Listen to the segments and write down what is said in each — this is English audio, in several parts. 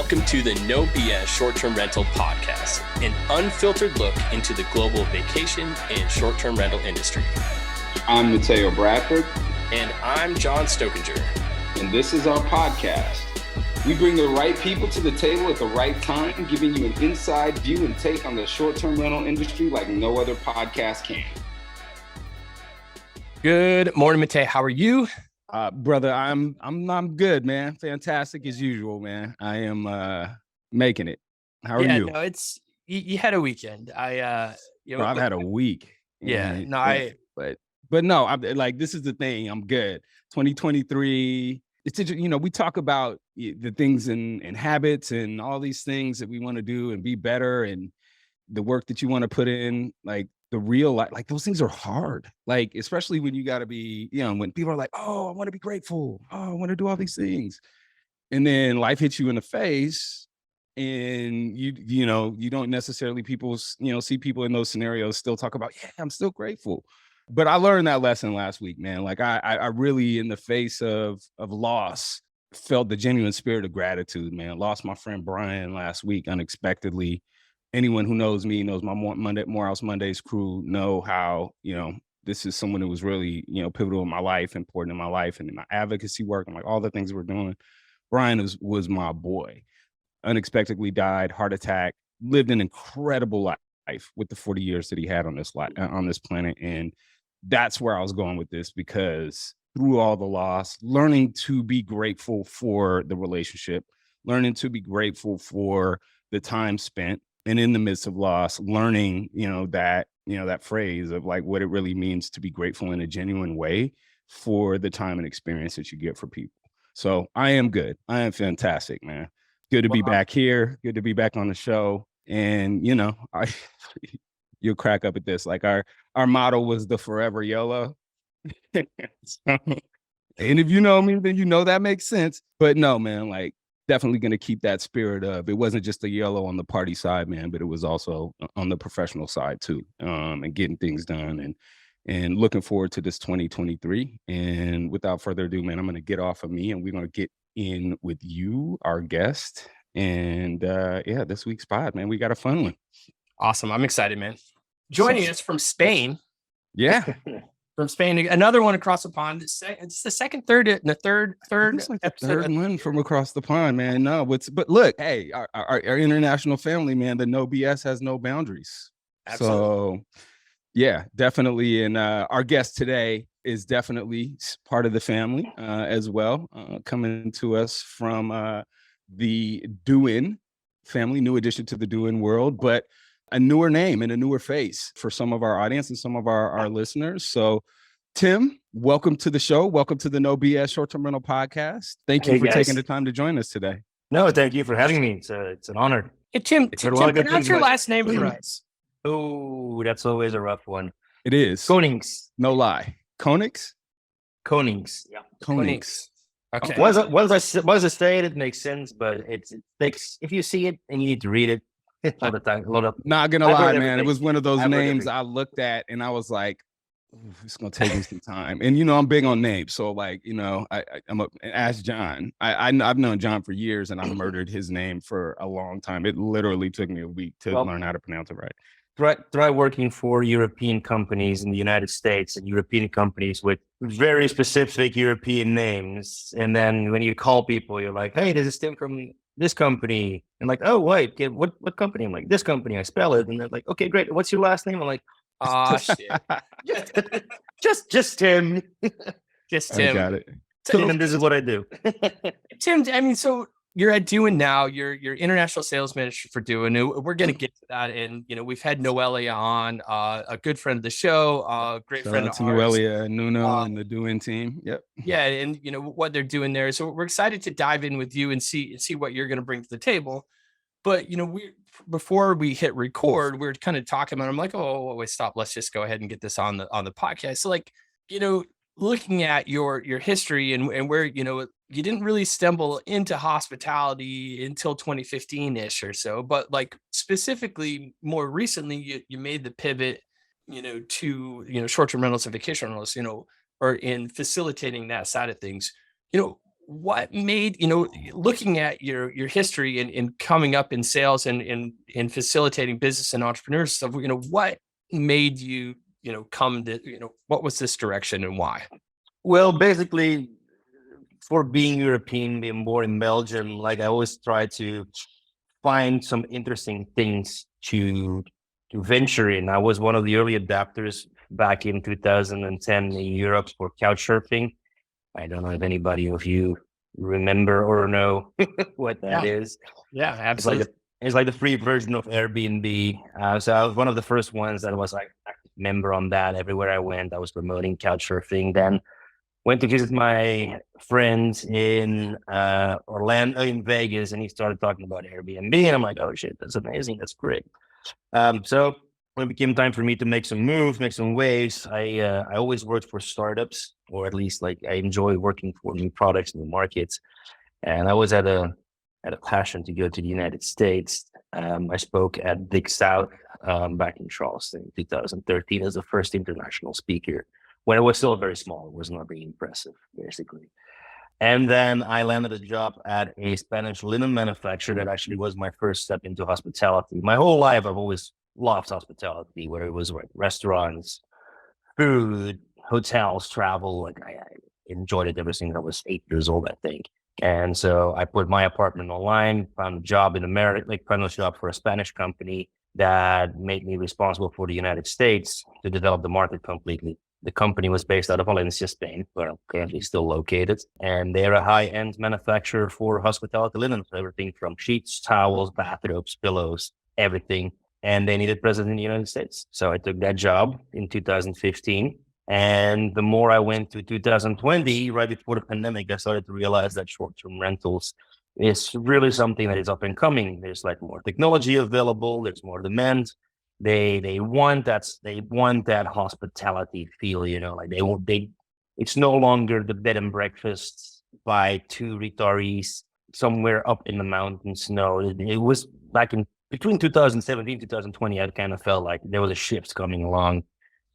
Welcome to the No BS Short-Term Rental Podcast, an unfiltered look into the global vacation and short-term rental industry. I'm Mateo Bradford. And I'm John Stokinger. And this is our podcast. We bring the right people to the table at the right time, giving you an inside view and take on the short-term rental industry like no other podcast can. Good morning, Mateo. How are you? Brother, I'm good, man. Fantastic as usual, man. I am making it. How are you? No, it's you had a weekend. I've had a week. Yeah, but no, I'm like, this is the thing. I'm good. 2023. It's, we talk about the things and habits and all these things that we want to do and be better and the work that you want to put in, like the real life, like those things are hard. Like, especially when you got to be, when people are like, oh, I want to be grateful. Oh, I want to do all these things. And then life hits you in the face and you don't necessarily see people in those scenarios still talk about, yeah, I'm still grateful. But I learned that lesson last week, man. Like I really, in the face of loss, felt the genuine spirit of gratitude, man. Lost my friend Brian last week unexpectedly. Anyone who knows me knows my Morehouse Mondays crew know how, this is someone who was really, pivotal in my life, important in my life and in my advocacy work and like all the things we're doing. Brian was my boy. Unexpectedly died, heart attack, lived an incredible life with the 40 years that he had on this planet. And that's where I was going with this, because through all the loss, learning to be grateful for the relationship, learning to be grateful for the time spent, and in the midst of loss, learning, that phrase of like what it really means to be grateful in a genuine way for the time and experience that you get for people. So I am good. I am fantastic, man. Good to be back here. Good to be back on the show. And, you'll crack up at this. Like our motto was the forever YOLO. And if you know me, then you know that makes sense. But no, man, like, definitely going to keep that spirit of, it wasn't just a YOLO on the party side, man, but it was also on the professional side too, and getting things done and looking forward to this 2023. And without further ado, man, I'm going to get off of me and we're going to get in with you, our guest. And this week's pod, man, we got a fun one. Awesome. I'm excited, man. Joining us from Spain. Yeah. From Spain, another one across the pond. It's the third it's like the third one from across the pond, man. No, but look, hey, our international family, man. The No BS has no boundaries. Absolutely. So, yeah, definitely. And our guest today is definitely part of the family as well, coming to us from the Doinn family, new addition to the Doinn world, but a newer name and a newer face for some of our audience and some of our listeners. So, Tim, welcome to the show. Welcome to the No BS Short-Term Rental Podcast. Thank you for taking the time to join us today. No, thank you for having me. It's an honor. Hey, Tim, pronounce your last name for us. Oh, that's always a rough one. It is. Koninckx. No lie. Koninckx? Koninckx. Yeah. Koninckx. Okay. Once I say it, it makes sense, but it takes, if you see it and you need to read it, all the time. Not gonna lie, man. It was one of those names I looked at and I was like, it's gonna take me some time. And I'm big on names, so like I'm ask John. I've known John for years, and I murdered his name for a long time. It literally took me a week to learn how to pronounce it right. Try working for European companies in the United States and European companies with very specific European names, and then when you call people, you're like, "Hey, this is Tim from this company," and like, "Oh, wait, what company?" I'm like, "This company." I spell it, and they're like, "Okay, great. What's your last name?" I'm like, "Oh shit, just Tim, just Tim." I got it. And this is what I do. Tim, I mean, so you're at Doinn now. You're international sales manager for Doinn. We're going to get to that, and we've had Noelia on, a good friend of the show, great friend of ours. Noelia, Nuno, and the Doinn team. Yep. Yeah, and what they're doing there. So we're excited to dive in with you and see what you're going to bring to the table. But before we hit record, we're kind of talking about. I'm like, oh wait, stop. Let's just go ahead and get this on the podcast. So like, looking at your history and where you didn't really stumble into hospitality until 2015-ish or so, but like specifically more recently you made the pivot to short-term rentals and vacation rentals, or in facilitating that side of things. what made, looking at your history and coming up in sales and in facilitating business and entrepreneurs stuff, what made you, come to, what was this direction and why? Well, basically, for being European, being born in Belgium, like I always try to find some interesting things to venture in. I was one of the early adapters back in 2010 in Europe for couch surfing. I don't know if anybody of you remember or know what that is. Yeah, absolutely. It's like the free version of Airbnb. So I was one of the first ones that was like a member on that. Everywhere I went, I was promoting couch surfing. Then went to visit my friends in Orlando, in Vegas, and he started talking about Airbnb. And I'm like, oh shit, that's amazing. That's great. So when it became time for me to make some moves, make some waves, I always worked for startups, or at least like I enjoy working for new products, new markets. And I was had a passion to go to the United States. I spoke at Big South back in Charleston in 2013 as the first international speaker, when it was still very small. It was not very impressive, basically. And then I landed a job at a Spanish linen manufacturer that actually was my first step into hospitality. My whole life, I've always loved hospitality, whether it was like restaurants, food, hotels, travel. Like I enjoyed it ever since I was 8 years old, I think. And so I put my apartment online, found a job in America, like found a job for a Spanish company that made me responsible for the United States to develop the market completely. The company was based out of Valencia, Spain, where I'm currently still located. And they're a high-end manufacturer for hospitality linen, everything from sheets, towels, bathrobes, pillows, everything. And they needed presence in the United States. So I took that job in 2015. And the more I went to 2020, right before the pandemic, I started to realize that short-term rentals is really something that is up and coming. There's like more technology available. There's more demand. They want that hospitality feel, like it's no longer the bed and breakfast by two retirees somewhere up in the mountains. No, it was back in between 2017, 2020, I kind of felt like there was a shift coming along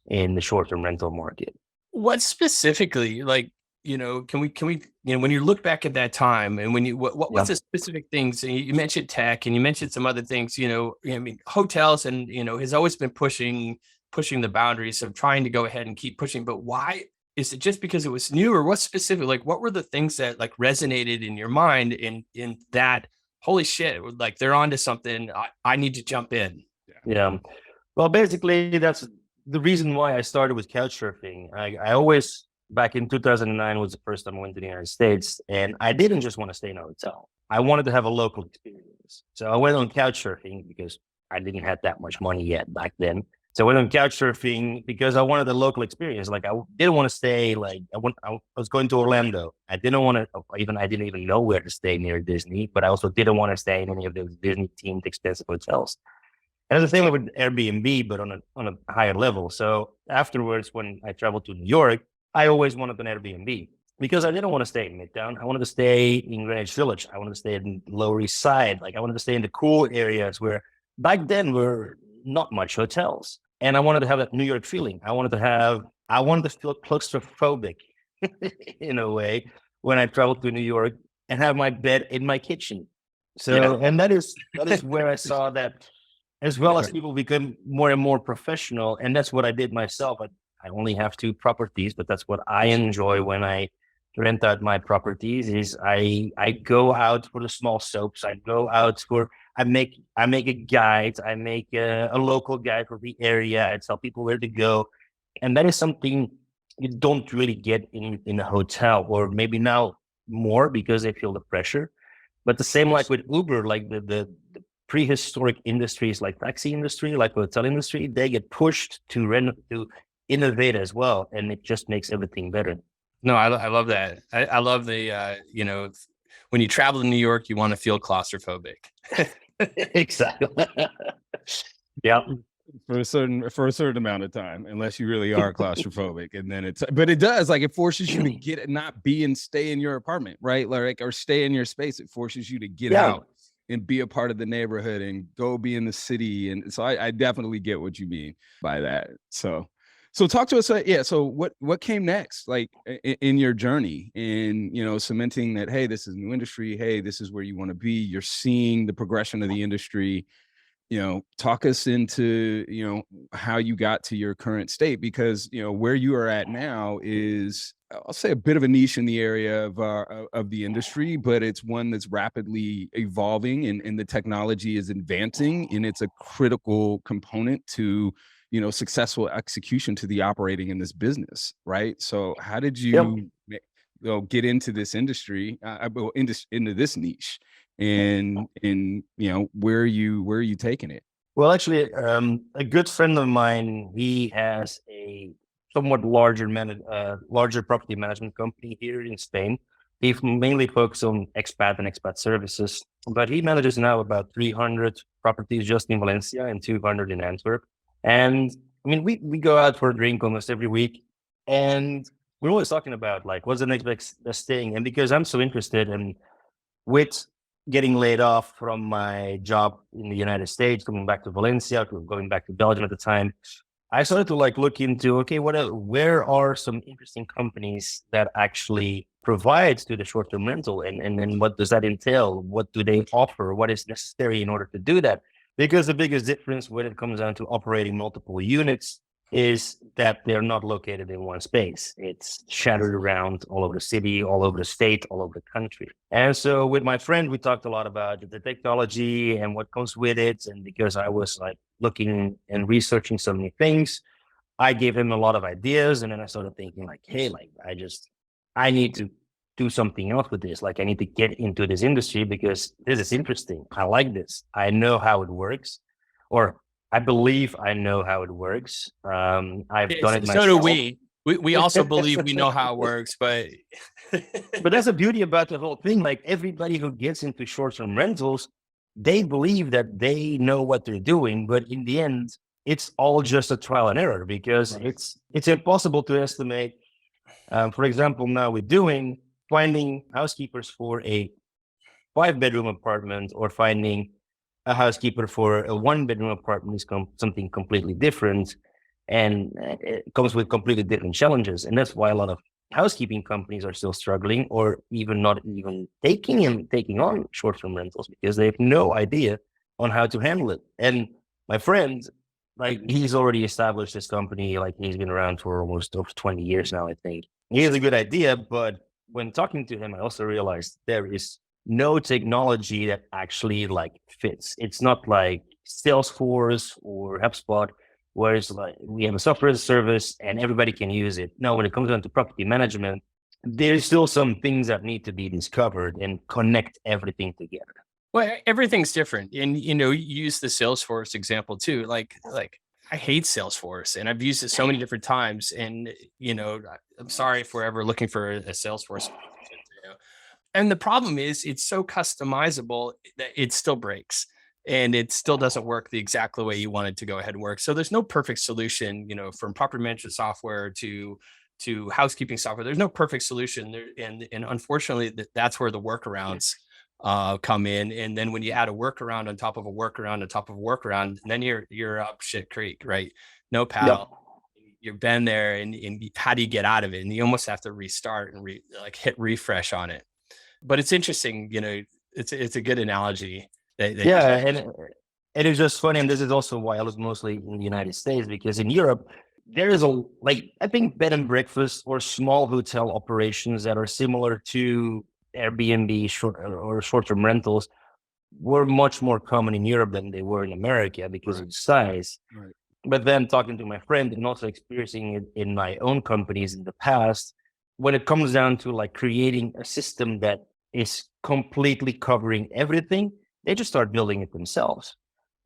in the short-term rental market. What specifically, like, can we, when you look back at that time and when what was the specific things? And you mentioned tech and you mentioned some other things, I mean, hotels and, has always been pushing the boundaries of trying to go ahead and keep pushing, but why? Is it just because it was new, or what specific, like, what were the things that like resonated in your mind in that, holy shit, like they're onto something, I need to jump in? Yeah. Well, basically that's the reason why I started with couch surfing. I always, back in 2009 was the first time I went to the United States, and I didn't just want to stay in a hotel. I wanted to have a local experience. So I went on couch surfing because I didn't have that much money yet back then. So I went on couch surfing because I wanted the local experience. Like I didn't want to stay, like I was going to Orlando. I didn't even know where to stay near Disney, but I also didn't want to stay in any of those Disney themed expensive hotels. And it's the same with Airbnb, but on a higher level. So afterwards, when I traveled to New York, I always wanted an Airbnb because I didn't want to stay in Midtown. I wanted to stay in Greenwich Village. I wanted to stay in Lower East Side. Like I wanted to stay in the cool areas where back then were not much hotels. And I wanted to have that New York feeling. I wanted to feel claustrophobic in a way when I traveled to New York and have my bed in my kitchen. So, and that is where I saw that, as well as people become more and more professional. And that's what I did myself. I only have 2 properties, but that's what I enjoy when I rent out my properties is I go out for the small soaps. I go out for, I make a guide. I make a local guide for the area. I tell people where to go. And that is something you don't really get in a hotel, or maybe now more because they feel the pressure. But the same like with Uber, like the prehistoric industries like taxi industry, like hotel industry, they get pushed to innovate as well. And it just makes everything better. No, I love that. I love the, when you travel to New York, you want to feel claustrophobic. Exactly. Yeah. For a certain amount of time, unless you really are claustrophobic. And then but it does, like, it forces you to stay in your apartment, right? Like, or stay in your space. It forces you to get out and be a part of the neighborhood and go be in the city. And so I definitely get what you mean by that. So So talk to us. So what came next, like in your journey, in cementing that, hey, this is a new industry. Hey, this is where you want to be. You're seeing the progression of the industry. Talk us into how you got to your current state, because where you are at now is, I'll say, a bit of a niche in the area of the industry, but it's one that's rapidly evolving, and the technology is advancing, and it's a critical component to successful execution to the operating in this business, right? So how did you get into this industry, into this niche, and where are you taking it? Well, actually, a good friend of mine, he has a somewhat larger property management company here in Spain. He mainly focuses on expat and expat services, but he manages now about 300 properties just in Valencia and 200 in Antwerp. And I mean, we go out for a drink almost every week, and we're always talking about like, what's the next best thing? And because I'm so interested in with getting laid off from my job in the United States, coming back to Valencia, going back to Belgium at the time, I started to like look into, okay, where are some interesting companies that actually provide to the short-term rental, and then what does that entail? What do they offer? What is necessary in order to do that? Because the biggest difference when it comes down to operating multiple units is that they're not located in one space. It's shattered around all over the city, all over the state, all over the country. And so with my friend, we talked a lot about the technology and what comes with it. And because I was like looking and researching so many things, I gave him a lot of ideas. And then I started thinking like, hey, like I need to do something else with this. Like I need to get into this industry because this is interesting. I like this. I know how it works, or I believe I know how it works. I've done it myself. So do we. We also believe we know how it works, but that's the beauty about the whole thing. Like everybody who gets into short-term rentals, they believe that they know what they're doing, but in the end, it's all just a trial and error because it's impossible to estimate. For example, now with Doinn, finding housekeepers for a 5-bedroom apartment or finding a housekeeper for a 1-bedroom apartment is something completely different, and it comes with completely different challenges. And that's why a lot of housekeeping companies are still struggling, or even not even taking on short-term rentals because they have no idea on how to handle it. And my friend, like he's already established this company, like he's been around for almost over 20 years now, I think. He has a good idea, but when talking to him, I also realized there is no technology that actually like fits. It's not like Salesforce or HubSpot, where it's like we have a software as a service and everybody can use it. No, when it comes down to property management, there's still some things that need to be discovered and connect everything together. Well, everything's different. And, you use the Salesforce example too. Like I hate Salesforce and I've used it so many different times. And, I'm sorry if we're ever looking for a Salesforce. And the problem is it's so customizable that it still breaks and it still doesn't work the exact way you want it to go ahead and work. So there's no perfect solution, from property management software to housekeeping software. There's no perfect solution there. And unfortunately, that's where the workarounds come in. And then when you add a workaround on top of a workaround on top of a workaround, then you're up shit creek, right? No paddle. Yep. You've been there, and how do you get out of it? And you almost have to restart and hit refresh on it. But it's interesting, it's a good analogy. And it is just funny. And this is also why I was mostly in the United States, because in Europe, there is I think bed and breakfast or small hotel operations that are similar to Airbnb short-term rentals were much more common in Europe than they were in America because of size. Right. But then talking to my friend and also experiencing it in my own companies in the past, when it comes down to like creating a system that is completely covering everything, they just start building it themselves.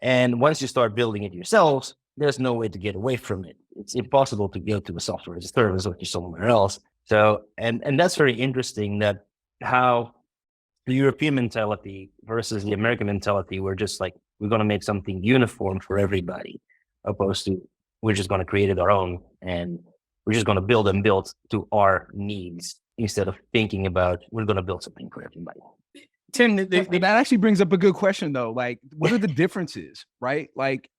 And once you start building it yourselves, there's no way to get away from it. It's impossible to go to a software as a service or to somewhere else. So, and that's very interesting, that how the European mentality versus the American mentality, we're just like, we're going to make something uniform for everybody, opposed to we're just going to create it our own and we're just going to build to our needs instead of thinking about we're going to build something for everybody. Tim, that actually brings up a good question though. Like, what are the differences, right? Like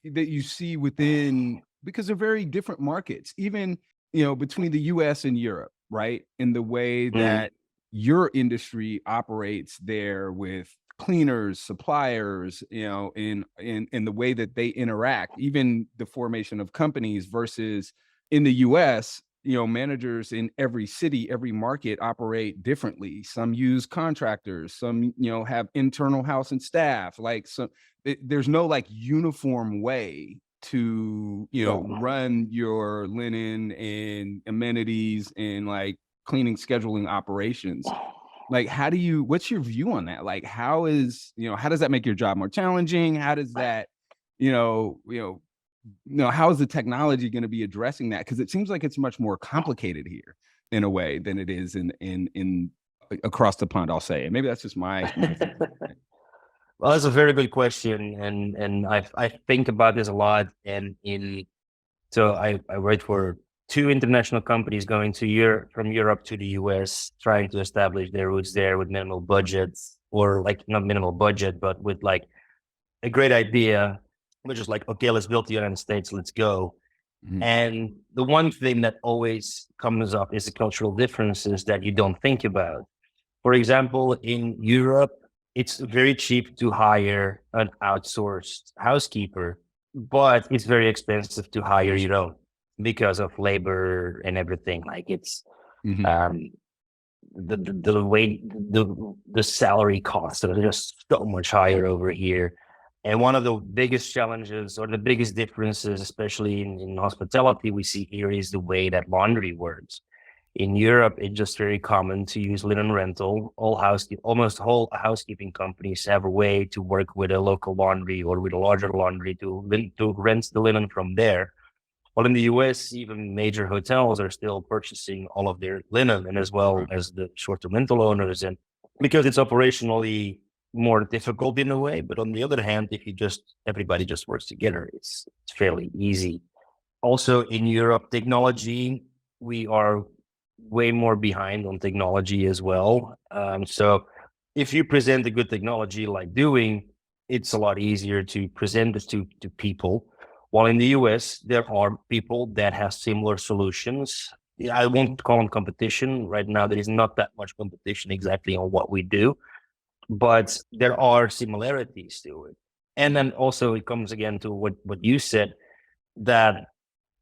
that you see within because they're very different markets, even, you know, between the US and Europe, right? In the way that your industry operates there with cleaners, suppliers, you know, in the way that they interact, even the formation of companies versus in the US, you know, managers in every city, every market operate differently. Some use contractors, some, you know, have internal house and staff. Like, so there's no like uniform way to, you know, run your linen and amenities and like cleaning, scheduling operations. Like, what's your view on that? Like, how does that make your job more challenging? How does that, how is the technology going to be addressing that? Because it seems like it's much more complicated here in a way than it is in across the pond, I'll say. And maybe that's just my Well, that's a very good question, and I think about this a lot. And so I worked for 2 international companies going to from Europe to the US, trying to establish their roots there with minimal budgets, or like not minimal budget, but with like a great idea, which is like, okay, let's build the United States, let's go. Mm-hmm. And the one thing that always comes up is the cultural differences that you don't think about. For example, in Europe, it's very cheap to hire an outsourced housekeeper, but it's very expensive to hire your own because of labor and everything. Like it's the way the salary costs are just so much higher over here. And one of the biggest challenges or the biggest differences, especially in hospitality, we see here is the way that laundry works. In Europe, it's just very common to use linen rental. Almost all housekeeping companies have a way to work with a local laundry or with a larger laundry to rent the linen from there. While in the US, even major hotels are still purchasing all of their linen, and as well as the short-term rental owners, and because it's operationally more difficult in a way. But on the other hand, if everybody just works together, it's fairly easy. Also in Europe, technology, we are way more behind on technology as well. So if you present a good technology like Doinn, it's a lot easier to present this to people. While in the US, there are people that have similar solutions. I won't call them competition. Right now, there is not that much competition exactly on what we do, but there are similarities to it. And then also it comes again to what you said, that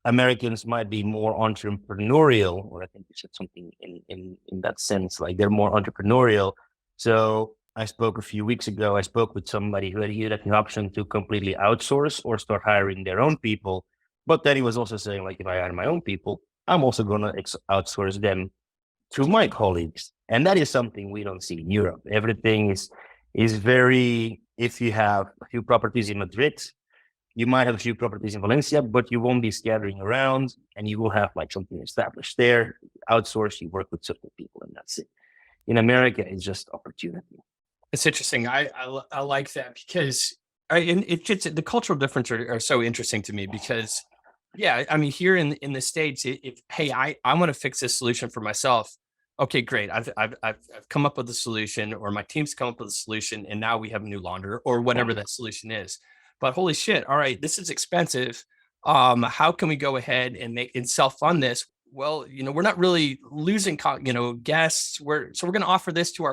Americans might be more entrepreneurial, or I think you said something in that sense, like they're more entrepreneurial. So I spoke a few weeks ago, I spoke with somebody who had the option to completely outsource or start hiring their own people. But then he was also saying, like, if I hire my own people, I'm also going to outsource them to my colleagues. And that is something we don't see in Europe. Everything is very, if you have a few properties in Madrid, you might have a few properties in Valencia, but you won't be scattering around, and you will have like something established there. Outsource, you work with certain people, and that's it. In America, it's just opportunity. It's interesting. I like that because the cultural differences are so interesting to me because, yeah, I mean, here in the States, hey, I want to fix this solution for myself. Okay, great. I've come up with a solution, or my team's come up with a solution, and now we have a new launderer or whatever that solution is. But holy shit! All right, this is expensive. How can we go ahead and self-fund this? Well, we're not really losing, guests. We're going to offer this to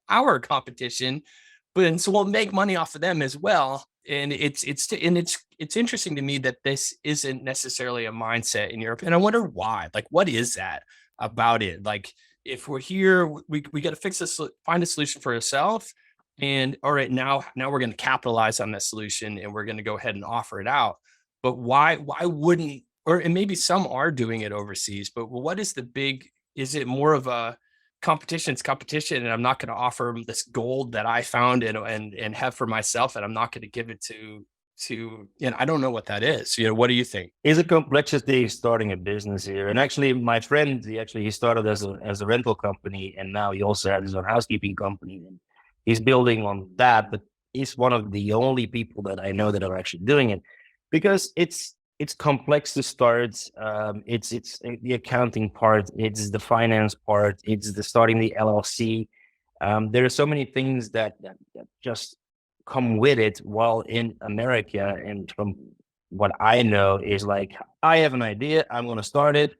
our competition, but so we'll make money off of them as well. And it's interesting to me that this isn't necessarily a mindset in Europe, and I wonder why. Like, what is that about it? Like, if we're here, we got to fix this, find a solution for ourselves. And all right, now we're going to capitalize on that solution, and we're going to go ahead and offer it out. But why wouldn't, and maybe some are doing it overseas, but what is is it more of a competition's competition, and I'm not going to offer them this gold that I found and have for myself, and I'm not going to give it to I don't know what that is. What do you think? It's a complexity starting a business here. And actually my friend, he started as a rental company, and now he also has his own housekeeping company. And he's building on that, but he's one of the only people that I know that are actually doing it, because it's complex to start. It's the accounting part, it's the finance part, it's the starting the LLC. There are so many things that just come with it. While in America, and from what I know is like, I have an idea, I'm going to start it.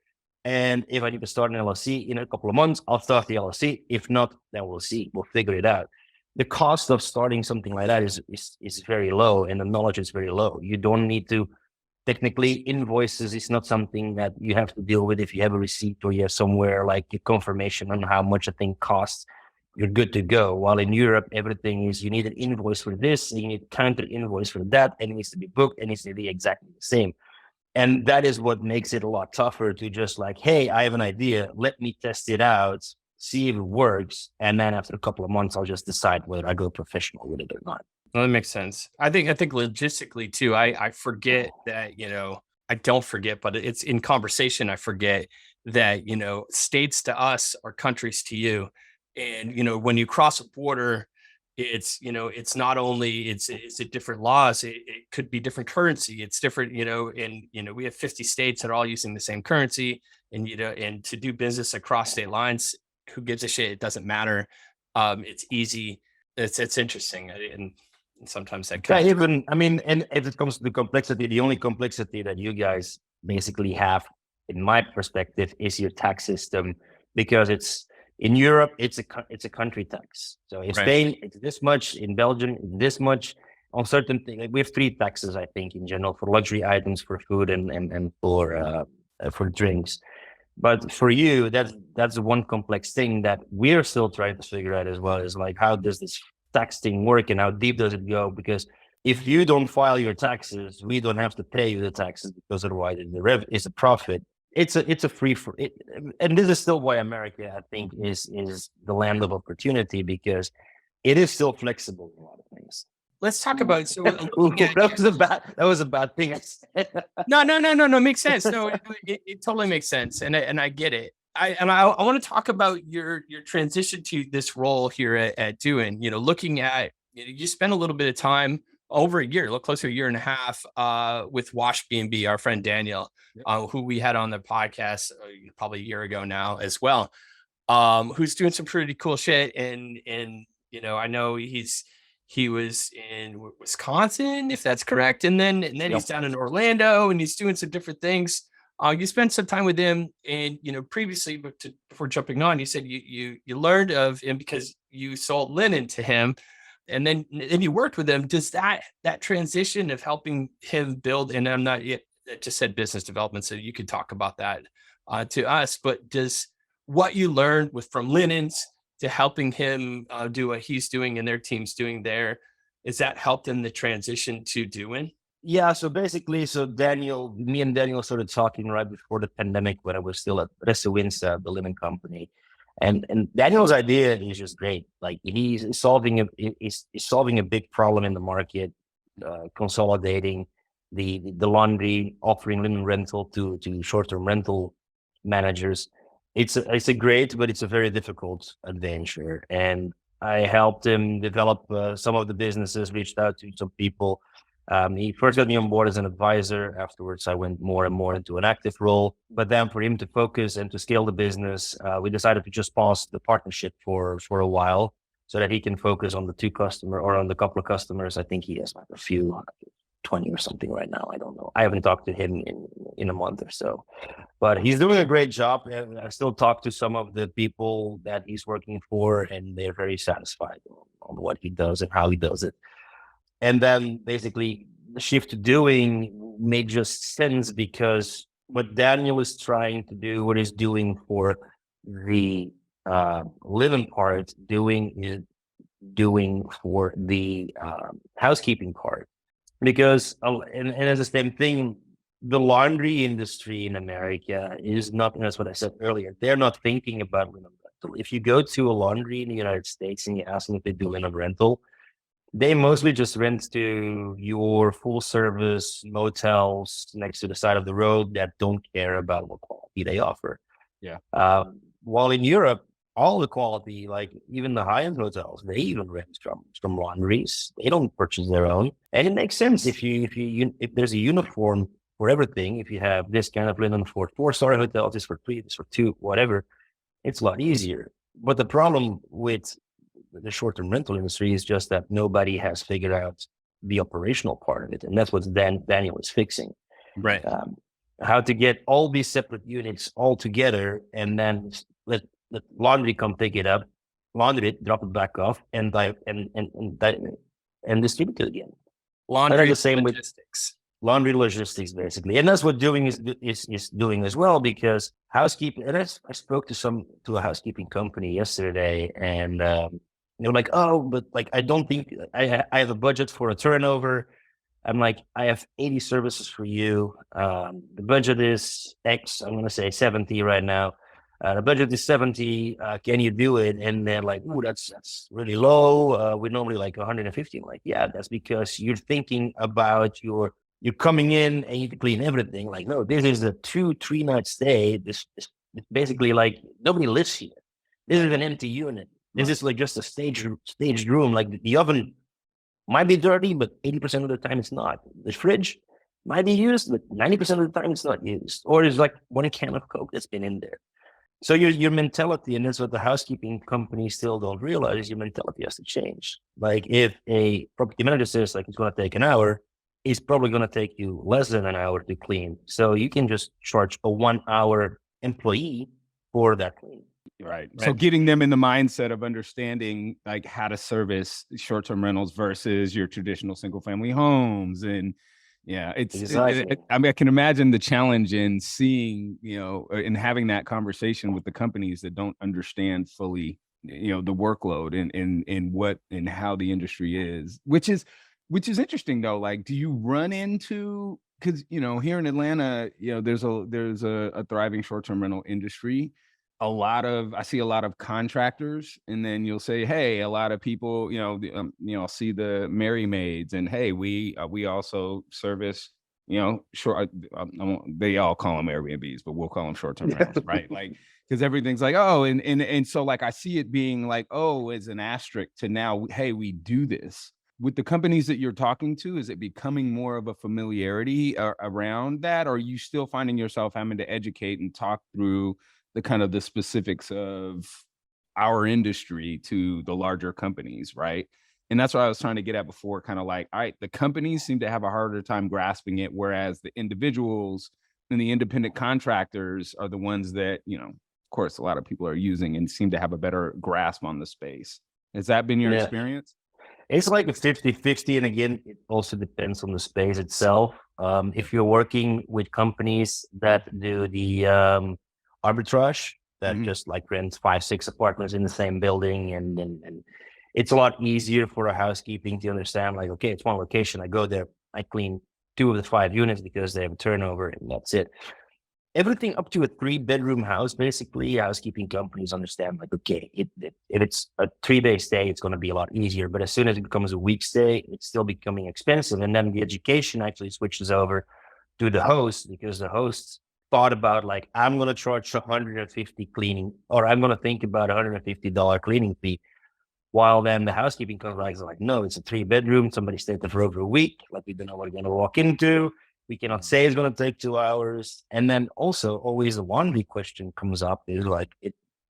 And if I need to start an LLC in a couple of months, I'll start the LLC. If not, then we'll see. We'll figure it out. The cost of starting something like that is very low, and the knowledge is very low. You don't need to technically invoices is not something that you have to deal with. If you have a receipt or you have somewhere like a confirmation on how much a thing costs, you're good to go. While in Europe, everything is, you need an invoice for this, and you need a counter invoice for that, and it needs to be booked, and it needs to be exactly the same. And that is what makes it a lot tougher to just like, hey, I have an idea, let me test it out, see if it works. And then after a couple of months, I'll just decide whether I go professional with it or not. Well, that makes sense. I think logistically too, I forget that, I don't forget, but it's in conversation. I forget that, states to us are countries to you. And, when you cross a border, it's not only it's a different laws, it could be different currency. It's different, and, we have 50 states that are all using the same currency, and, and to do business across state lines, who gives a shit? It doesn't matter. It's easy. It's interesting. And sometimes that yeah, even, I mean, and if it comes to the complexity, the only complexity that you guys basically have, in my perspective, is your tax system, because it's in Europe, it's a country tax. So in Spain, it's this much. In Belgium, it's this much. On certain things, we have 3 taxes, I think, in general, for luxury items, for food, and for drinks. But for you, that's one complex thing that we're still trying to figure out as well. Is like, how does this tax thing work, and how deep does it go? Because if you don't file your taxes, we don't have to pay you the taxes, because otherwise it's a profit. It's a free for it, and this is still why America, I think, is the land of opportunity, because it is still flexible in a lot of things. Let's talk about that was a bad thing I said. No, makes sense. No, it totally makes sense, and I get it. I want to talk about your transition to this role here at Doinn. Looking at, you spent a little bit of time, over a year, a little closer to a year and a half, with Airbnb, our friend Daniel, who we had on the podcast probably a year ago now as well, who's doing some pretty cool shit. And I know he was in Wisconsin, if that's correct, and then he's down in Orlando, and he's doing some different things. You spent some time with him, and previously, but before jumping on, you said you learned of him because you sold linen to him. And then you worked with him. Does that transition of helping him build, and I'm not yet, I just said business development, so you could talk about that to us, but does what you learned from linens to helping him do what he's doing and their team's doing there, is that helped in the transition to Doinn? Yeah, so basically, me and Daniel started talking right before the pandemic, when I was still at Winsa, the linen company. And Daniel's idea is just great. Like, he's solving a big problem in the market, consolidating the laundry, offering linen rental to short-term rental managers. It's a great, but it's a very difficult adventure. And I helped him develop some of the businesses, reached out to some people. He first got me on board as an advisor. Afterwards, I went more and more into an active role. But then for him to focus and to scale the business, we decided to just pause the partnership for a while, so that he can focus on the couple of customers. I think he has like a few, 20 or something right now. I don't know. I haven't talked to him in a month or so, but he's doing a great job. I still talk to some of the people that he's working for, and they're very satisfied on what he does and how he does it. And then basically the shift to Doinn made just sense, because what Daniel is trying to do, what he's doing for the linen part, doing for the housekeeping part. Because, and it's the same thing, the laundry industry in America is not, and that's what I said earlier, they're not thinking about linen rental. If you go to a laundry in the United States and you ask them if they do linen rental, they mostly just rent to your full service motels next to the side of the road that don't care about what quality they offer. Yeah. While in Europe, all the quality, like even the high-end hotels, they even rent from laundries. They don't purchase their own. And it makes sense if there's a uniform for everything. If you have this kind of linen for 4-star hotels, this for 3, this for 2, whatever, it's a lot easier. But the problem with the short-term rental industry is just that nobody has figured out the operational part of it. And that's what Daniel is fixing. Right. How to get all these separate units all together, and then let laundry come pick it up, launder it, drop it back off, and distribute it again. Laundry the same logistics. Laundry logistics, basically, and that's what Doing is doing as well. Because housekeeping, and I spoke to a housekeeping company yesterday, and they were like, "Oh, but like I don't think I have a budget for a turnover." I'm like, I have 80 services for you. The budget is X. I'm going to say 70 right now. The budget is 70. Can you do it? And they're like, "Ooh, that's really low. We're normally like 150. I'm like, yeah, that's because you're thinking about you're coming in and you can clean everything. Like, no, this is a 2-3 night stay. This basically like nobody lives here. This is an empty unit. This is like just a staged room. Like the oven might be dirty, but 80% of the time it's not. The fridge might be used, but 90% of the time it's not used. Or there's like 1 can of Coke that's been in there. So your mentality, and that's what the housekeeping companies still don't realize, your mentality has to change. Like if a property manager says like it's going to take an hour, it's probably going to take you less than an hour to clean. So you can just charge a 1 hour employee for that clean. Right. So getting them in the mindset of understanding like how to service short-term rentals versus your traditional single-family homes. And yeah, exactly. I mean, I can imagine the challenge in seeing, in having that conversation with the companies that don't understand fully, the workload and what and how the industry is, which is interesting though. Like, do you run into, because here in Atlanta, there's a thriving short-term rental industry. I see a lot of contractors, and then you'll say, hey, a lot of people, I'll see the Mary Maids, and hey, we also service, short. They all call them Airbnbs, but we'll call them short-term rentals, right? Like, because everything's like, oh, and so like I see it being like, oh, as an asterisk to now, hey, we do this. With the companies that you're talking to, is it becoming more of a familiarity around that, or are you still finding yourself having to educate and talk through the kind of the specifics of our industry to the larger companies, right? And that's what I was trying to get at before, kind of like, all right, the companies seem to have a harder time grasping it, whereas the individuals and the independent contractors are the ones that, of course, a lot of people are using and seem to have a better grasp on the space. Has that been your experience? It's like a 50-50. And again, it also depends on the space itself. If you're working with companies that do the arbitrage, that just like rents 5-6 apartments in the same building, and it's a lot easier for a housekeeping to understand, like, okay, it's one location, I go there, I clean 2 of the 5 units because they have a turnover, and that's it. Everything up to a 3-bedroom house, basically, housekeeping companies understand, like, okay, if it's a 3-day stay, it's going to be a lot easier. But as soon as it becomes a week stay, it's still becoming expensive. And then the education actually switches over to the host, because the hosts thought about, like, I'm going to charge $150 cleaning, or I'm going to think about $150 cleaning fee. While then the housekeeping companies are like, no, it's a 3-bedroom. Somebody stayed there for over a week. Like, we don't know what we're going to walk into. We cannot say it's going to take 2 hours. And then also always the laundry question comes up is like,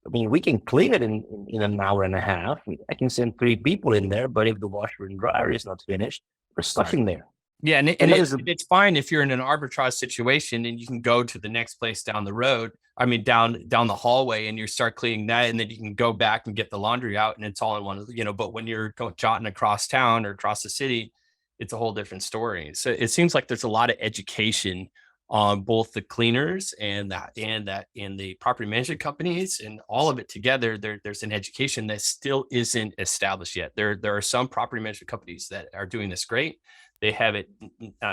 we can clean it in an hour and a half. I can send 3 people in there, but if the washer and dryer is not finished, we're stuck in there. Yeah, and it's fine if you're in an arbitrage situation and you can go to the next place down the road. I mean, down the hallway, and you start cleaning that, and then you can go back and get the laundry out, and it's all in one. But when you're jotting across town or across the city, it's a whole different story. So it seems like there's a lot of education on both the cleaners and the property management companies, and all of it together. There's an education that still isn't established yet. There are some property management companies that are doing this great. They have it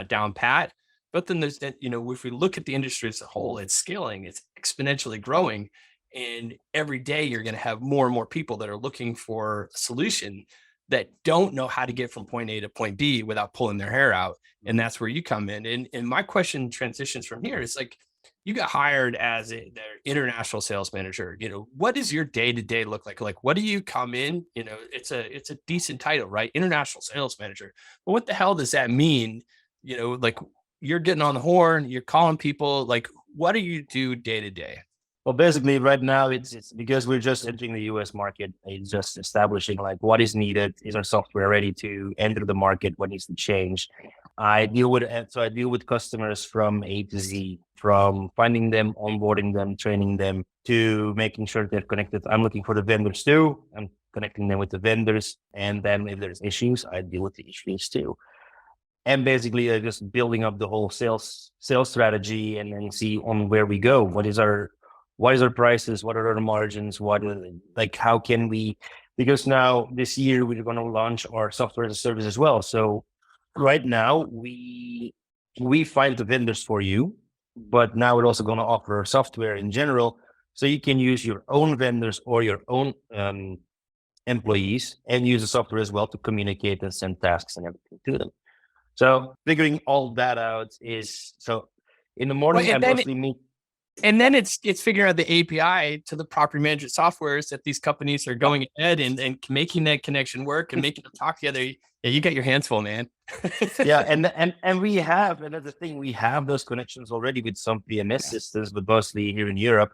down pat. But then there's, if we look at the industry as a whole, it's scaling, it's exponentially growing. And every day you're going to have more and more people that are looking for a solution that don't know how to get from point A to point B without pulling their hair out. And that's where you come in. And my question transitions from here. It's like, you got hired as their international sales manager. What does your day-to-day look like? Like, what do you come in? It's a decent title, right? International sales manager. But what the hell does that mean? Like, you're getting on the horn, you're calling people. Like, what do you do day to day? Well, basically, right now it's because we're just entering the U.S. market. It's just establishing like what is needed. Is our software ready to enter the market? What needs to change? I deal with customers from A to Z, from finding them, onboarding them, training them, to making sure they're connected. I'm looking for the vendors too. I'm connecting them with the vendors, and then if there's issues, I deal with the issues too. And basically, just building up the whole sales strategy, and then see on where we go. What is our prices? What are our margins? How can we? Because now this year we're going to launch our software as a service as well. So right now we find the vendors for you, but now we're also going to offer software in general, so you can use your own vendors or your own employees and use the software as well to communicate and send tasks and everything to them. So figuring all that out is so. In the morning, Well, I mostly meet. And then it's figuring out the API to the property management softwares that these companies are going ahead and making that connection work and making them talk together. Yeah, you got your hands full, man. Yeah, and we have another thing. We have those connections already with some PMS systems, but mostly here in Europe.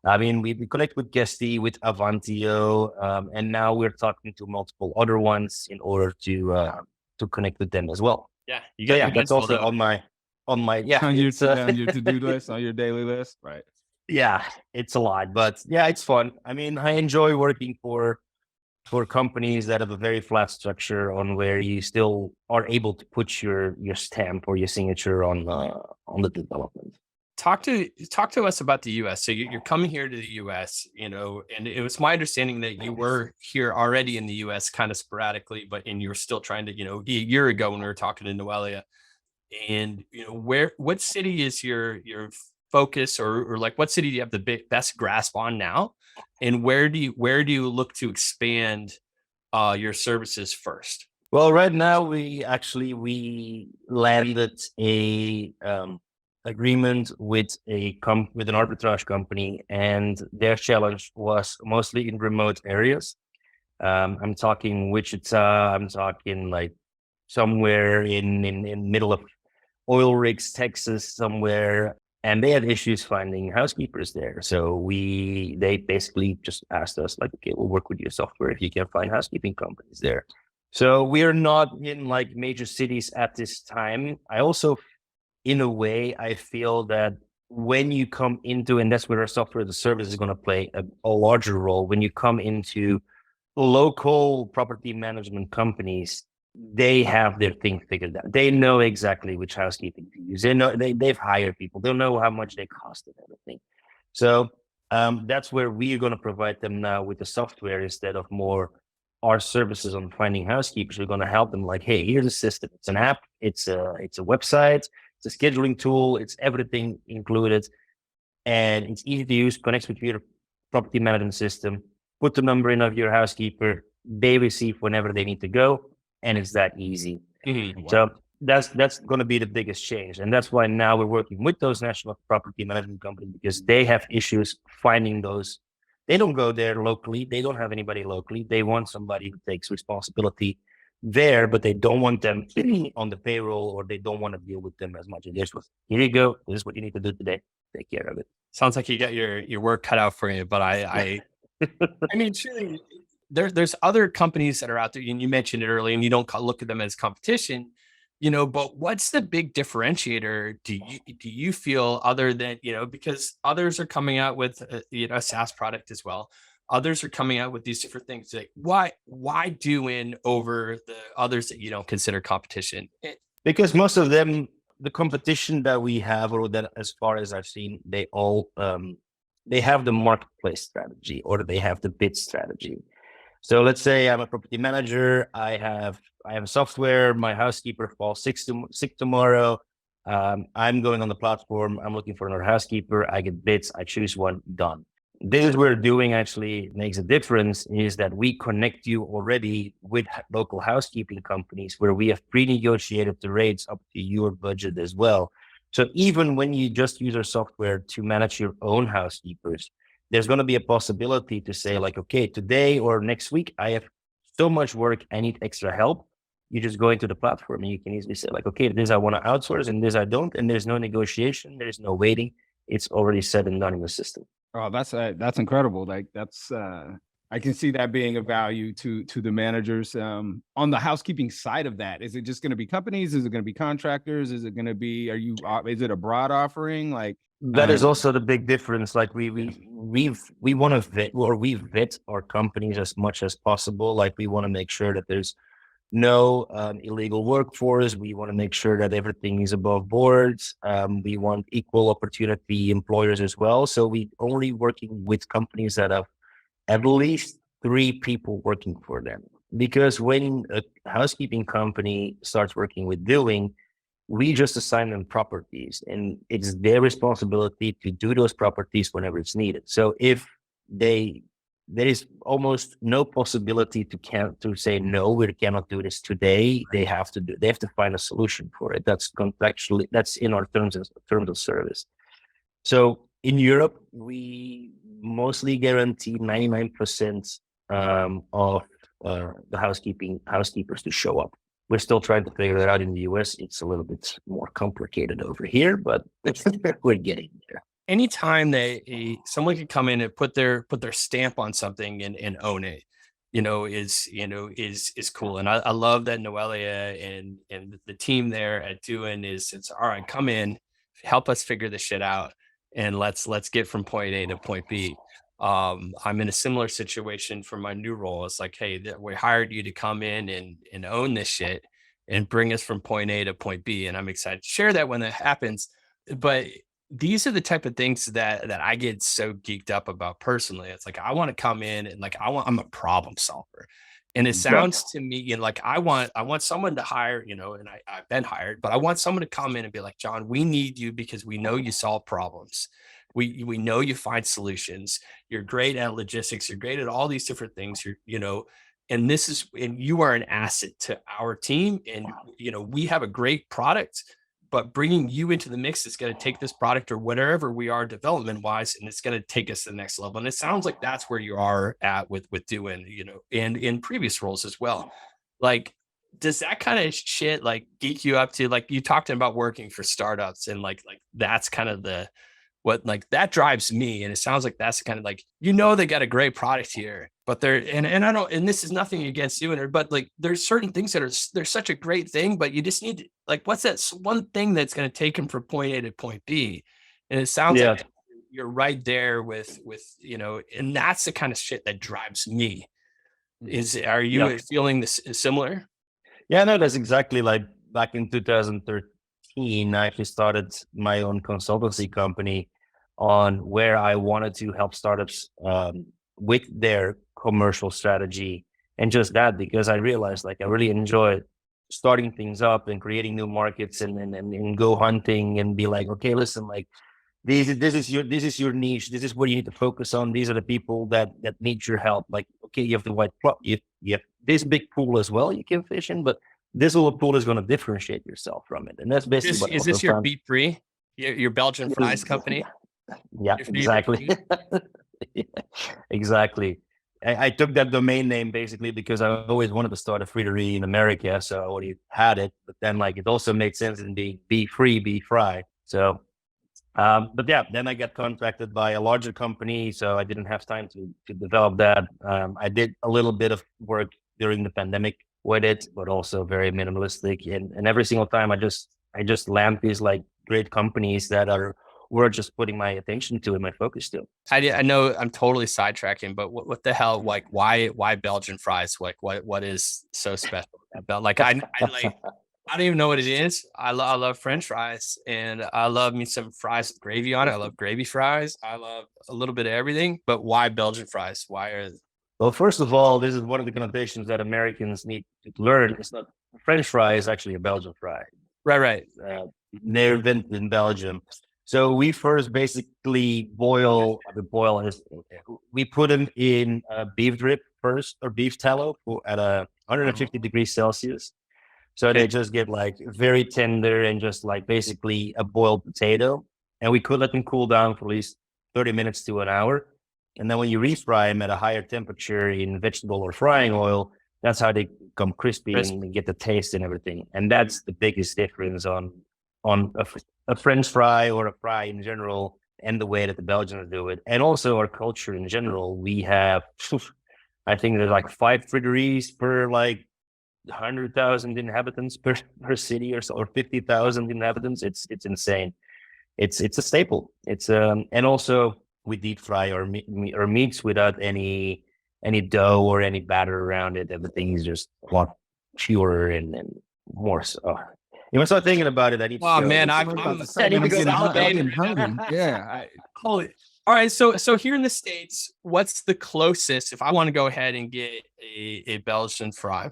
I mean, we connect with Guesty, with Avantio, and now we're talking to multiple other ones in order to connect with them as well. Yeah, you got your hands that's full, also though. on my yeah. On your it's, to-do list, on your daily list, right? Yeah, it's a lot, but yeah, it's fun. I mean, I enjoy working for companies that have a very flat structure on where you still are able to put your stamp or your signature on the development. Talk to us about the U.S. So you're coming here to the U.S., and it was my understanding that you were here already in the U.S. kind of sporadically, and you were still trying to, a year ago when we were talking to Noelia. And what city is your focus, or like what city do you have the best grasp on now, and where do you look to expand your services first? Well, right now we landed a agreement with with an arbitrage company, and their challenge was mostly in remote areas. I'm talking Wichita. I'm talking like somewhere in middle of oil rigs, Texas, somewhere, and they had issues finding housekeepers there. So they basically just asked us like, okay, we'll work with your software if you can find housekeeping companies there. So we are not in like major cities at this time. I also, in a way, I feel that when you come into, and that's where our software as a service is going to play a larger role, when you come into local property management companies, they have their thing figured out. They know exactly which housekeeping to use. They know they've hired people. They'll know how much they cost and everything. So that's where we are going to provide them now with the software instead of more our services on finding housekeepers. We're going to help them like, hey, here's a system. It's an app. It's a website. It's a scheduling tool. It's everything included, and it's easy to use. Connects with your property management system. Put the number in of your housekeeper. They receive whenever they need to go. And it's that easy. Mm-hmm. So that's going to be the biggest change. And that's why now we're working with those national property management companies, because they have issues finding those. They don't go there locally. They don't have anybody locally. They want somebody who takes responsibility there, but they don't want them on the payroll, or they don't want to deal with them as much. And just here you go. This is what you need to do today. Take care of it. Sounds like you got your work cut out for you, but I mean, truly, there's other companies that are out there, and you mentioned it earlier, and you don't look at them as competition, but what's the big differentiator do you feel, other than, because others are coming out with a SaaS product as well. Others are coming out with these different things. Like why Doinn over the others that you don't consider competition? Because most of them, the competition that we have, or that as far as I've seen, they all they have the marketplace strategy, or they have the bid strategy. So let's say I'm a property manager. I have software. My housekeeper falls sick tomorrow. I'm going on the platform. I'm looking for another housekeeper. I get bids. I choose one. Done. This is where Doinn actually makes a difference, is that we connect you already with local housekeeping companies, where we have pre-negotiated the rates up to your budget as well. So even when you just use our software to manage your own housekeepers, there's going to be a possibility to say like, okay, today or next week, I have so much work, I need extra help. You just go into the platform and you can easily say like, okay, this I want to outsource and this I don't. And there's no negotiation. There's no waiting. It's already said and done in the system. Oh, that's incredible. Like that's I can see that being of value to the managers. On the housekeeping side of that, is it just going to be companies? Is it going to be contractors? Is it going to be, is it a broad offering? Like, That is also the big difference. Like we want to vet our companies as much as possible. Like we want to make sure that there's no illegal workforce. We want to make sure that everything is above board. We want equal opportunity employers as well. So we only working with companies that have at least 3 people working for them. Because when a housekeeping company starts working with Doinn, we just assign them properties, and it's their responsibility to do those properties whenever it's needed. So if there is almost no possibility to say no, we cannot do this today. They have to find a solution for it. That's contractually, that's in our terms of service. So in Europe, we mostly guarantee 99% of the housekeepers to show up. We're still trying to figure that out in the US. It's a little bit more complicated over here, but we're getting there. Anytime someone can come in and put their stamp on something and own it, is cool. And I love that Noelia and the team there at Doinn it's all right, come in, help us figure this shit out, and let's get from point A to point B. I'm in a similar situation for my new role. It's like, hey, we hired you to come in and own this shit and bring us from point A to point B. And I'm excited to share that when that happens. But these are the type of things that I get so geeked up about personally. It's like, I want to come in and like, I'm a problem solver. And it sounds to me, like I want someone to hire, and I've been hired, but I want someone to come in and be like, John, we need you because we know you solve problems. We know you find solutions. You're great at logistics. You're great at all these different things. And you are an asset to our team. And, we have a great product, but bringing you into the mix is going to take this product or whatever we are development wise, and it's going to take us to the next level. And it sounds like that's where you are at with Doinn, and in previous roles as well. Like, does that kind of shit like geek you up to, like, you talked about working for startups and like that's kind of what like that drives me. And it sounds like that's kind of like, they got a great product here, but and I don't, and this is nothing against you, but like there's certain things that they're such a great thing, but you just need like, what's that one thing that's going to take them from point A to point B? And it sounds like you're right there with, and that's the kind of shit that drives me. Are you feeling this similar? Yeah, no, that's exactly like back in 2013, I actually started my own consultancy company on where I wanted to help startups with their commercial strategy. And just that, because I realized like I really enjoy starting things up and creating new markets and go hunting and be like, okay, listen, like this is your niche. This is what you need to focus on. These are the people that need your help. Like, okay, you have the white plot. You have this big pool as well you can fish in, but this little pool is going to differentiate yourself from it. And that's basically is this your beef free, your Belgian fries company? Yeah, exactly. Yeah, exactly. I took that domain name basically because I always wanted to start a friterie in America. So I already had it, but then like it also made sense in being beef free, beef fry. So, but yeah, then I got contracted by a larger company. So I didn't have time to develop that. I did a little bit of work during the pandemic with it, but also very minimalistic. And every single time I just land these like great companies that are worth just putting my attention to and my focus to. I know I'm totally sidetracking, but what the hell? Like, why Belgian fries? Like, what is so special about? Like, I don't even know what it is. I love French fries, and I love me some fries with gravy on it. I love gravy fries. I love a little bit of everything. But why Belgian fries? Well, first of all, this is one of the connotations that Americans need to learn. It's not French fry is actually a Belgian fry. Right. They're invented in Belgium. So we first basically we put them in beef drip first, or beef tallow at 150 degrees Celsius. So they just get like very tender and just like basically a boiled potato. And we could let them cool down for at least 30 minutes to an hour. And then when you refry them at a higher temperature in vegetable or frying oil, that's how they become crispy and get the taste and everything. And that's the biggest difference on a French fry or a fry in general and the way that the Belgians do it, and also our culture in general. We have, I think there's like 5 frigories per like 100,000 inhabitants per city, or so, or 50,000 inhabitants. It's insane. It's a staple. It's and also we deep fry our meats without any dough or any batter around it. Everything is just a lot purer and more. So you must start thinking about it. I need to Wow, go. man, I need to go salivating. Holy. All right, so here in the States, what's the closest if I want to go ahead and get a Belgian fry?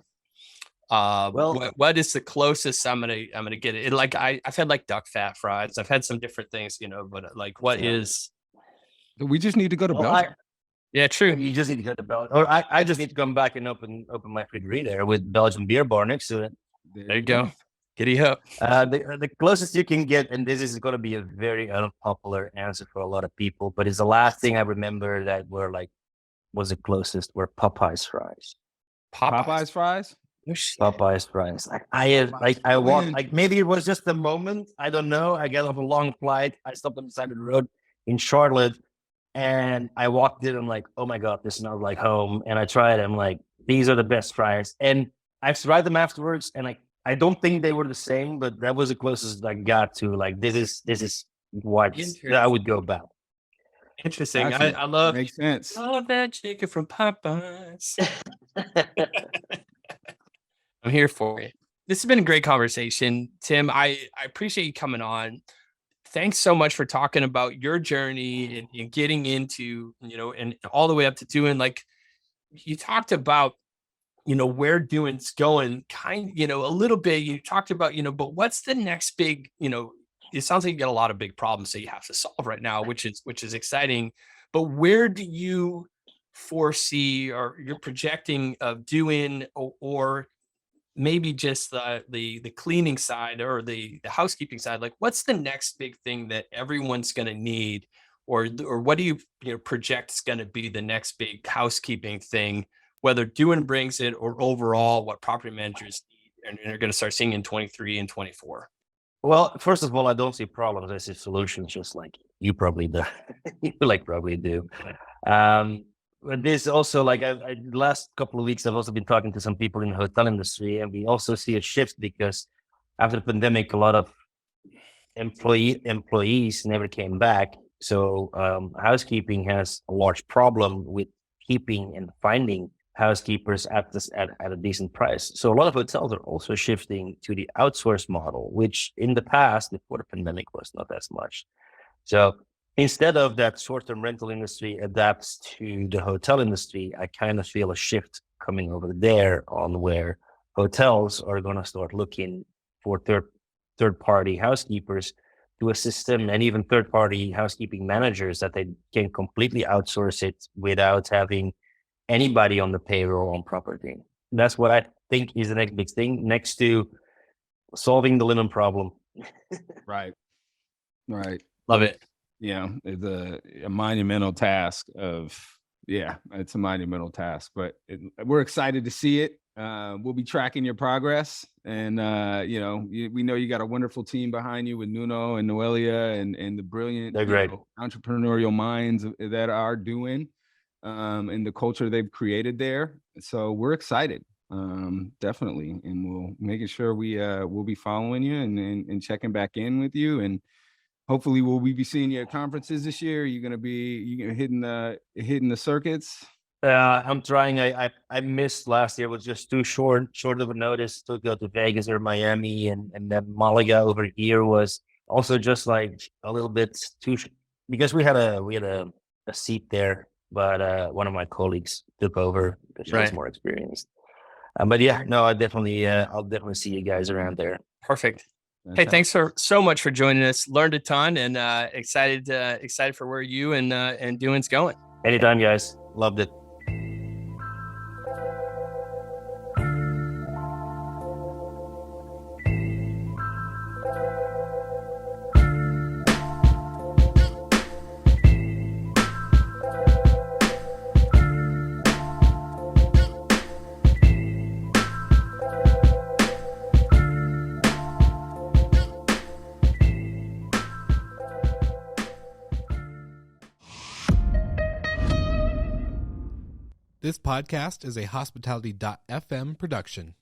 Well, what is the closest I'm gonna get it? Like I've had like duck fat fries. I've had some different things, but like what is? We just need to go to Belgium. Yeah, true. You just need to go to Belgium, or I just need to come back and open my frigory there with Belgian-born next to it. There you go. Giddy up. The closest you can get, and this is going to be a very unpopular answer for a lot of people, but it's the last thing I remember that was the closest were Popeye's fries. Popeye's fries? Popeye's fries. I walked, like maybe it was just a moment. I don't know. I got off a long flight. I stopped on the side of the road in Charlotte, and I walked in. I'm like, oh my God, this smells like home. And I tried it. I'm like, these are the best fries. And I've tried them afterwards, and I don't think they were the same, but that was the closest I got to like this is what I would go about. Interesting. I love. Makes sense. Love that chicken from Popeyes. I'm here for it. This has been a great conversation, Tim. I appreciate you coming on. Thanks so much for talking about your journey and getting into, and all the way up to doing, like you talked about, where Doinn's going, a little bit. You talked about, but what's the next big, it sounds like you got a lot of big problems that you have to solve right now, which is exciting. But where do you foresee, or you're projecting of Doinn, or maybe just the cleaning side or the housekeeping side? Like, what's the next big thing that everyone's going to need, or what do you project is going to be the next big housekeeping thing, whether Doinn brings it or overall what property managers need and are going to start seeing in 23 and 24? Well, first of all, I don't see problems. I see solutions, just like you probably do. Probably do. But this also, like last couple of weeks, I've also been talking to some people in the hotel industry, and we also see a shift because after the pandemic, a lot of employees never came back. So housekeeping has a large problem with keeping and finding housekeepers at a decent price. So a lot of hotels are also shifting to the outsource model, which in the past, before the pandemic, was not as much. So instead of that short-term rental industry adapts to the hotel industry, I kind of feel a shift coming over there on where hotels are going to start looking for third-party housekeepers to assist them, and even third-party housekeeping managers that they can completely outsource it without having anybody on the payroll on property. That's what I think is the next big thing, next to solving the linen problem. Right. Love it. Yeah, it's a monumental task it's a monumental task, but we're excited to see it. We'll be tracking your progress, and we know you got a wonderful team behind you with Nuno and Noelia and the brilliant entrepreneurial minds that are doing and the culture they've created there. So we're excited, definitely, and we'll making sure we'll be following you and checking back in with you, and hopefully we'll be seeing you at conferences this year. You're gonna be hitting the circuits. I'm trying. I missed last year. It was just too short of a notice to go to Vegas or Miami, and then Malaga over here was also just like a little bit too because we had a seat there, but one of my colleagues took over because she was more experienced. But yeah, no, I'll definitely see you guys around there. Perfect. Hey, thanks so much for joining us. Learned a ton, and excited for where you and Doinn's going. Anytime, guys. Loved it. This podcast is a Hospitality.fm production.